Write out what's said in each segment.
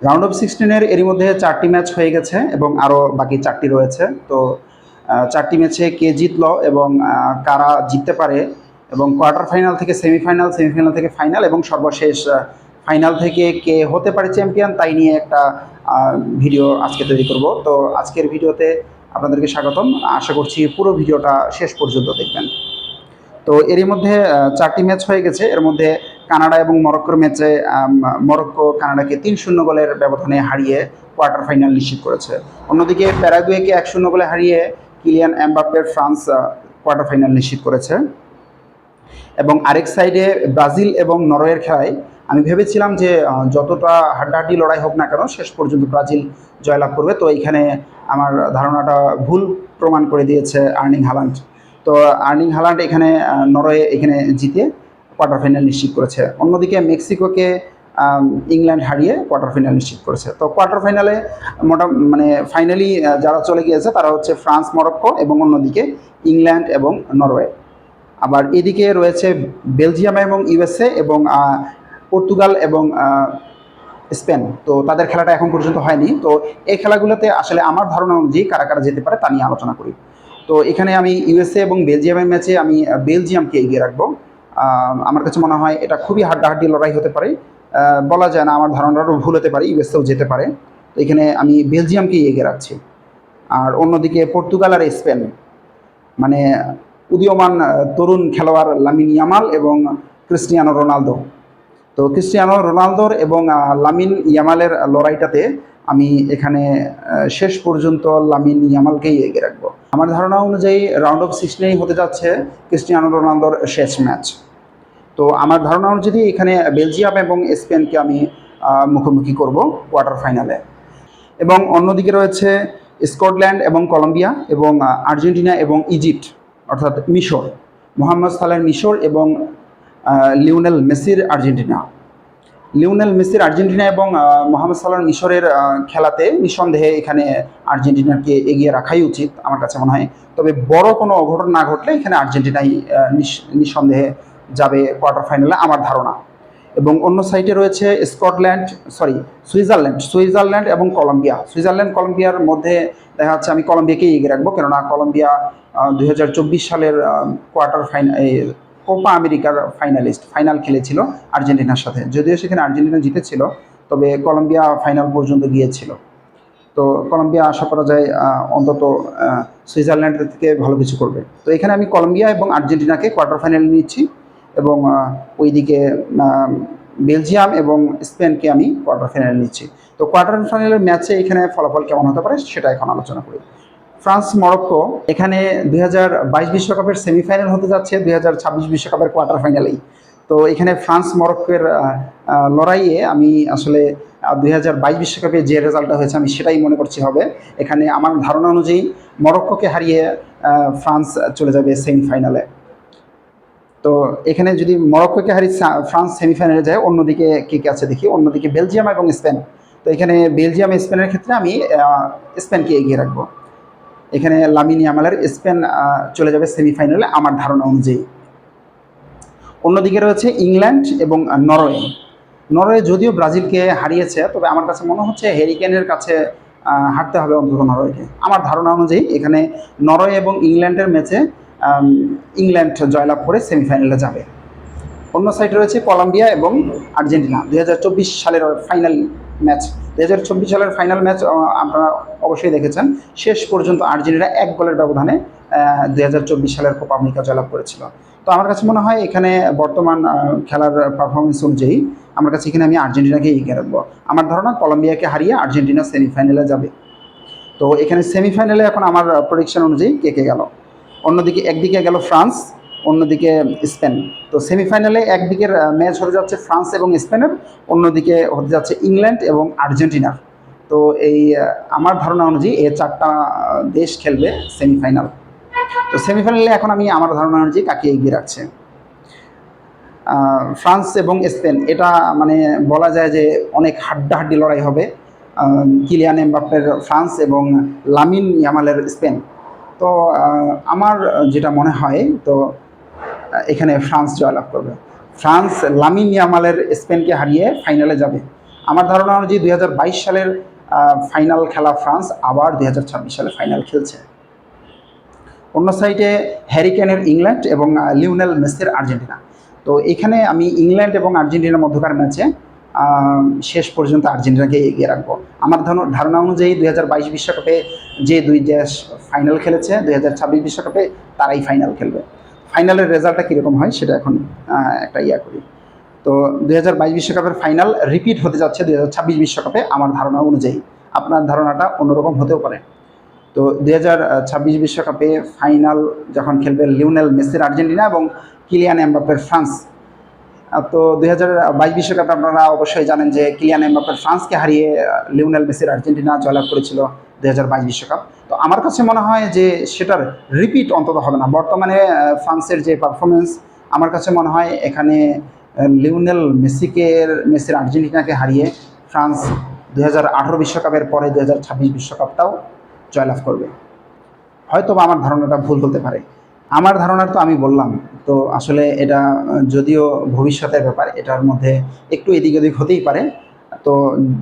Round of 16-এর এরই মধ্যে 4টি ম্যাচ হয়ে গেছে এবং আরও বাকি 4টি রয়েছে। তো 4টি ম্যাচে কে জিতলো এবং কারা জিততে পারে এবং কোয়ার্টার ফাইনাল থেকে সেমিফাইনাল, সেমিফাইনাল থেকে ফাইনাল এবং সর্বশেষ ফাইনাল থেকে কে হতে পারে চ্যাম্পিয়ন তাই নিয়ে একটা ভিডিও আজকে তৈরি করব। তো আজকের ভিডিওতে আপনাদেরকে স্বাগতম। আশা করছি পুরো ভিডিওটা শেষ পর্যন্ত দেখবেন। তো এরই মধ্যে 4টি ম্যাচ হয়ে গেছে। এর মধ্যে কানাডা এবং মরক্কোর ম্যাচে মরক্কো কানাডাকে 3-0 গোলের ব্যবধানে হারিয়ে কোয়ার্টার ফাইনাল নিশ্চিত করেছে। অন্যদিকে প্যারাগুয়েকে 1-0 গোলে হারিয়ে কিলিয়ান এমবাপ্পের ফ্রান্স কোয়ার্টার ফাইনাল নিশ্চিত করেছে। এবং আরেক সাইডে ব্রাজিল এবং নরওয়ের খেলায় আমি ভেবেছিলাম যে যতটা হাড্ডাহাড্ডি লড়াই হোক না কেন শেষ পর্যন্ত ব্রাজিল জয়লাভ করবে। তো এইখানে আমার ধারণাটা ভুল প্রমাণ করে দিয়েছে আর্লিং হাল্যান্ড। তো আর্লিং হাল্যান্ড এখানে নরওয়ে এখানে জিতে কোয়ার্টার ফাইনাল নিশ্চিত করেছে। অন্যদিকে মেক্সিকোকে ইংল্যান্ড হারিয়ে কোয়ার্টার ফাইনাল নিশ্চিত করেছে। তো কোয়ার্টার ফাইনালে ফাইনালি যারা চলে গিয়েছে তারা হচ্ছে ফ্রান্স, মরক্কো এবং অন্যদিকে ইংল্যান্ড এবং নরওয়ে। আবার এদিকে রয়েছে বেলজিয়াম এবং ইউএসএ এবং পর্তুগাল এবং স্পেন। তো তাদের খেলাটা এখন পর্যন্ত হয়নি। তো এই খেলাগুলোতে আসলে আমার ধারণা অনুযায়ী কারা কারা যেতে পারে তা নিয়ে আলোচনা করি। তো এখানে আমি ইউএসএ এবং বেলজিয়ামের ম্যাচে আমি বেলজিয়ামকে এগিয়ে রাখবো। আমার কাছে মনে হয় এটা খুবই হাড্ডাহাড্ডি লড়াই হতে পারে। বলা যায় না, আমার ধারণাটাও ভুল হতে পারে, ইউএসএও যেতে পারে। তো এখানে আমি বেলজিয়ামকে এগিয়ে রাখছি। আর অন্যদিকে পর্তুগাল আর স্পেন, মানে উদীয়মান তরুণ খেলোয়াড় লামিন ইয়ামাল এবং ক্রিস্টিয়ানো রোনালদো। তো ক্রিস্টিয়ানো রোনালদোর এবং লামিন ইয়ামালের লড়াইটাতে আমি এখানে শেষ পর্যন্ত লামিন ইয়ামালকেই এগিয়ে রাখবো। আমার ধারণা অনুযায়ী রাউন্ড অফ 16 হতে যাচ্ছে ক্রিস্টিয়ানো রোনালদোর শেষ ম্যাচ। তো আমার ধারণা অনুযায়ী এখানে বেলজিয়াম এবং স্পেনকে আমি মুখোমুখি করব কোয়ার্টার ফাইনালে। এবং অন্যদিকে রয়েছে স্কটল্যান্ড এবং কলম্বিয়া এবং আর্জেন্টিনা এবং ইজিপ্ট অর্থাৎ মিশর, মোহাম্মদ সালাহর মিশর এবং লিওনেল মেসির আর্জেন্টিনা। লিওনেল মেসির আর্জেন্টিনা এবং মোহাম্মদ সালাহর মিশরের খেলাতে নিঃসন্দেহে এখানে আর্জেন্টিনাকে এগিয়ে রাখাই উচিত আমার কাছে মনে হয়। তবে বড় কোনো অঘটন না ঘটলে এখানে আর্জেন্টিনাই নিঃসন্দেহে যাবে কোয়ার্টার ফাইনালে আমার ধারণা। এবং অন্য সাইডে রয়েছে সুইজারল্যান্ড এবং কলম্বিয়া। কলম্বিয়ার মধ্যে দেখা যাচ্ছে আমি কলম্বিয়াকেই এগিয়ে রাখবো, কেননা কলম্বিয়া 2024 সালের কোয়ার্টার ফাইনাল কোপা আমেরিকার ফাইনাল খেলেছিল আর্জেন্টিনার সাথে। যদিও সেখানে আর্জেন্টিনা জিতেছিল, তবে কলম্বিয়া ফাইনাল পর্যন্ত গিয়েছিল। তো কলম্বিয়া আশা করা যায় অন্তত সুইজারল্যান্ডের থেকে ভালো কিছু করবে। তো এখানে আমি কলম্বিয়া এবং আর্জেন্টিনাকে কোয়ার্টার ফাইনালে নিচ্ছি এবং ওইদিকে বেলজিয়াম এবং স্পেনকে আমি কোয়ার্টার ফাইনালে নিচ্ছি। তো কোয়ার্টার ফাইনালের ম্যাচে এখানে ফলাফল কেমন হতে পারে সেটা এখন আলোচনা করি। ফ্রান্স মরক্কো, এখানে 2022 বিশ্বকাপের সেমিফাইনাল হতে যাচ্ছে 2026 বিশ্বকাপের কোয়ার্টার ফাইনালেই। তো এখানে ফ্রান্স মরক্কোর লড়াইয়ে আমি আসলে 2022 বিশ্বকাপে যে রেজাল্টটা হয়েছে আমি সেটাই মনে করছি হবে। এখানে আমার ধারণা অনুযায়ী মরক্কোকে হারিয়ে ফ্রান্স চলে যাবে সেমিফাইনালে। তো এখানে যদি মরক্কোকে হারিয়ে ফ্রান্স সেমিফাইনালে যায়, অন্যদিকে কে কে আছে দেখি। অন্যদিকে বেলজিয়াম এবং স্পেন। তো এখানে বেলজিয়াম স্পেনের ক্ষেত্রে আমি স্পেনকে এগিয়ে রাখবো। এখানে লামিন ইয়ামালের স্পেন চলে যাবে সেমিফাইনালে আমার ধারণা অনুযায়ী। অন্যদিকে রয়েছে ইংল্যান্ড এবং নরওয়ে যদিও ব্রাজিলকে হারিয়েছে, তবে আমার কাছে মনে হচ্ছে হ্যারি কেনের কাছে হারতে হবে অন্তত নরওয়েকে। আমার ধারণা অনুযায়ী এখানে নরওয়ে এবং ইংল্যান্ডের ম্যাচে ইংল্যান্ড জয়লাভ করে সেমিফাইনালে যাবে। অন্য সাইডে রয়েছে কলম্বিয়া এবং আর্জেন্টিনা, 2024 সালের ফাইনাল ম্যাচ। 2024 সালের ফাইনাল ম্যাচ আপনারা অবশ্যই দেখেছেন। শেষ পর্যন্ত আর্জেন্টিনা 1 গোলের ব্যবধানে 2024 সালের কোপা আমেরিকা জয়লাভ করেছিল। তো আমার কাছে মনে হয় এখানে বর্তমান খেলার পারফরমেন্স অনুযায়ী আমার কাছে এখানে আমি আর্জেন্টিনাকে এগিয়ে রাখবো। আমার ধারণা কলম্বিয়াকে হারিয়ে আর্জেন্টিনা সেমিফাইনালে যাবে। তো এখানে সেমিফাইনালে এখন আমার প্রেডিকশন অনুযায়ী কে গেল। অন্যদিকে একদিকে গেল ফ্রান্স, অন্যদিকে স্পেন। তো সেমিফাইনালে একদিকের ম্যাচ হতে যাচ্ছে ফ্রান্স এবং স্পেনের, অন্যদিকে হতে যাচ্ছে ইংল্যান্ড এবং আর্জেন্টিনার। তো এই আমার ধারণা অনুযায়ী এই 4টা দেশ খেলবে সেমিফাইনাল। তো সেমিফাইনালে এখন আমি আমার ধারণা অনুযায়ী কাকে এগিয়ে রাখছে ফ্রান্স এবং স্পেন। এটা মানে বলা যায় যে অনেক হাড্ডাহাড্ডি লড়াই হবে। কিলিয়ান এমবাপ্পের ফ্রান্স এবং লামিন ইয়ামালের স্পেন। তো আমার যেটা মনে হয়, তো এখানে ফ্রান্স জয়লাভ করবে। ফ্রান্স লামিন ইয়ামালের স্পেনকে হারিয়ে ফাইনালে যাবে। আমার ধারণা অনুযায়ী 2022 সালের ফাইনাল খেলা ফ্রান্স আবার 2026 সালে ফাইনাল খেলছে। অন্য সাইডে হ্যারি কেনের ইংল্যান্ড এবং লিওনেল মেসির আর্জেন্টিনা। তো এখানে আমি ইংল্যান্ড এবং আর্জেন্টিনার মধ্যকার ম্যাচে শেষ পর্যন্ত আর্জেন্টিনাকে এগিয়ে রাখবো। আমার ধারণা অনুযায়ী 2022 বিশ্বকাপে যে দুই দেশ ফাইনাল খেলেছে 2026 বিশ্বকাপে তারাই ফাইনাল খেলবে। ফাইনালের রেজাল্টটা কীরকম হয় সেটা এখন একটা করি। তো 2022 বিশ্বকাপের ফাইনাল রিপিট হতে যাচ্ছে 2026 বিশ্বকাপে আমার ধারণা অনুযায়ী। আপনার ধারণাটা অন্যরকম হতেও পারে। তো 2026 বিশ্বকাপে ফাইনাল যখন খেলবে লিওনেল মেসির আর্জেন্টিনা এবং কিলিয়ান এমবাপ্পের ফ্রান্স। তো 2022 বিশ্বকাপে আপনারা অবশ্যই জানেন যে কিলিয়ান এমবাপ্পের ফ্রান্সকে হারিয়ে লিওনেল মেসির আর্জেন্টিনা জয়লাভ করেছিল 2022 বিশ্বকাপ। তো আমার কাছে মনে হয় যে সেটার রিপিট অন্তত হবে না। বর্তমানে ফ্রান্সের যে পারফরমেন্স, আমার কাছে মনে হয় এখানে লিওনেল মেসির আর্জেন্টিনাকে হারিয়ে ফ্রান্স 2018 বিশ্বকাপের পরে 2026 বিশ্বকাপটাও জয়লাভ করবে। হয়তো বা আমার ধারণাটা ভুল হতে পারে। আমার ধারণা তো আমি বললাম, তো আসলে এটা যদিও ভবিষ্যতের ব্যাপার, এটার মধ্যে একটু এদিক ওদিক হতেই পারে। তো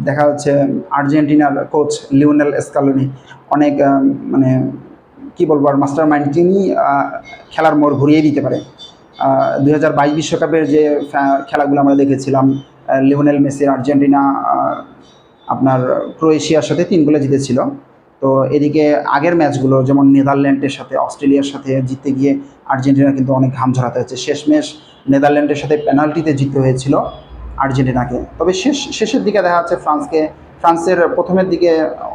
দেখা যাচ্ছে আর্জেন্টিনার কোচ লিওনেল স্কালোনি অনেক মানে কী বলবো আর মাস্টার মাইন্ড, তিনি খেলার মোড় ঘুরিয়ে দিতে পারে। 2022 বিশ্বকাপের যে খেলাগুলো আমরা দেখেছিলাম, লিওনেল মেসির আর্জেন্টিনা আপনার ক্রোয়েশিয়ার সাথে 3 গোলে জিতেছিল। তো এদিকে আগের ম্যাচগুলো যেমন নেদারল্যান্ডের সাথে অস্ট্রেলিয়ার সাথে জিততে গিয়ে আর্জেন্টিনা কিন্তু অনেক ঘাম ঝরাতে হয়েছে। শেষমেশ নেদারল্যান্ডের সাথে পেনাল্টিতে জিততে হয়েছিল আর্জেন্টিনাকে। তবে শেষের দিকে দেখা যাচ্ছে ফ্রান্সের প্রথমের দিকে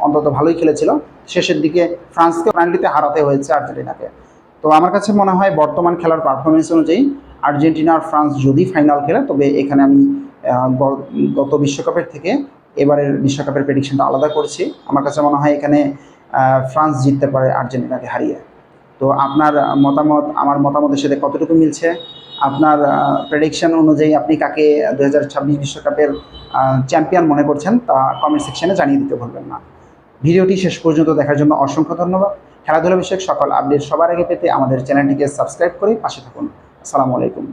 অন্তত ভালোই খেলেছিল, শেষের দিকে ফ্রান্সকে পেনাল্টিতে হারাতে হয়েছে আর্জেন্টিনাকে। তো আমার কাছে মনে হয় বর্তমান খেলার পারফরমেন্স অনুযায়ী আর্জেন্টিনা আর ফ্রান্স যদি ফাইনাল খেলে, তবে এখানে আমি গত বিশ্বকাপের থেকে এবারের বিশ্বকাপের প্রেডিকশনটা আলাদা করছি। আমার কাছে মনে হয় এখানে ফ্রান্স জিততে পারে আর্জেন্টিনাকে হারিয়ে। তো আপনার মতামত আমার মতামতের সাথে কতটুকু মিলছে? আপনার প্রেডিকশন অনুযায়ী আপনি কাকে 2026 বিশ্বকাপের চ্যাম্পিয়ন মনে করছেন তা কমেন্ট সেকশনে জানিয়ে দিতে ভুলবেন না। ভিডিওটি শেষ পর্যন্ত দেখার জন্য অসংখ্য ধন্যবাদ। খেলাধুলা বিষয়ক সকল আপডেট সবার আগে পেতে আমাদের চ্যানেলটিকে সাবস্ক্রাইব করে পাশে থাকুন। আসসালামু আলাইকুম।